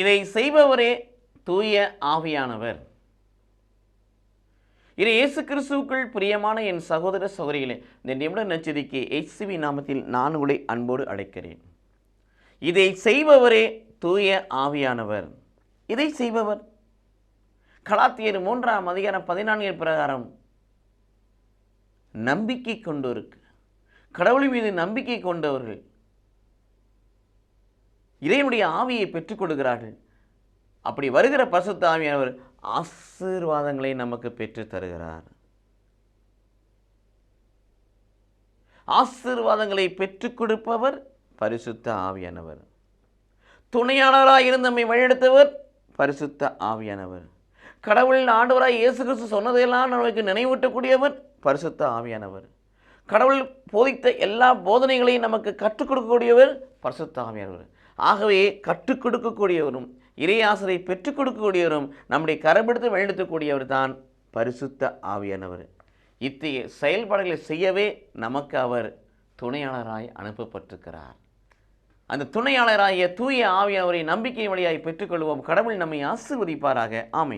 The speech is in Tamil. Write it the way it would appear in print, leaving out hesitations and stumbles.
இதை செய்பவரே தூய ஆவியானவர். இது இயேசு கிறிஸ்துவுக்குள் பிரியமான என் சகோதர சகோதரிகளே, இந்த நிமிட நற்செய்திக்கு HCB நாமத்தில் நான் உங்களை அன்போடு அழைக்கிறேன். இதை செய்பவரே தூய ஆவியானவர். இதை செய்பவர் கலாத்தியர் 3:14 பிரகாரம் நம்பிக்கை கொண்டோருக்கு, கடவுள் மீது நம்பிக்கை கொண்டவர்கள் இறைவனுடைய ஆவியை பெற்றுக் கொடுக்கிறார்கள். அப்படி வருகிற பரிசுத்த ஆவியானவர் ஆசீர்வாதங்களை நமக்கு பெற்றுத் தருகிறார். ஆசீர்வாதங்களை பெற்றுக் கொடுப்பவர் பரிசுத்த ஆவியானவர். துணையாளராக இருந்து நம்மை வழிநடத்துவர் பரிசுத்த ஆவியானவர். கடவுளின் ஆண்டவராய் இயேசு கிறிஸ்து சொன்னதையெல்லாம் நமக்கு நினைவூட்டக்கூடியவர் பரிசுத்த ஆவியானவர். கடவுள் போதித்த எல்லா போதனைகளையும் நமக்கு கற்றுக் கொடுக்கக்கூடியவர் பரிசுத்த ஆவியானவர். ஆகவே கற்றுக் கொடுக்கக்கூடியவரும் இறையாசரை பெற்றுக் கொடுக்கக்கூடியவரும் நம்முடைய கரம்பிடித்து வழிநடத்தக்கூடியவர் தான் பரிசுத்த ஆவியானவர். இத்தகைய செயல்பாடுகளை செய்யவே நமக்கு அவர் துணையாளராய் அனுப்பப்பட்டிருக்கிறார். அந்த துணையாளராகிய தூய ஆவியானவரை நம்பிக்கை வழியாய் பெற்றுக்கொள்வோம். கடவுள் நம்மை ஆசீர்வதிப்பாராக. ஆமென்.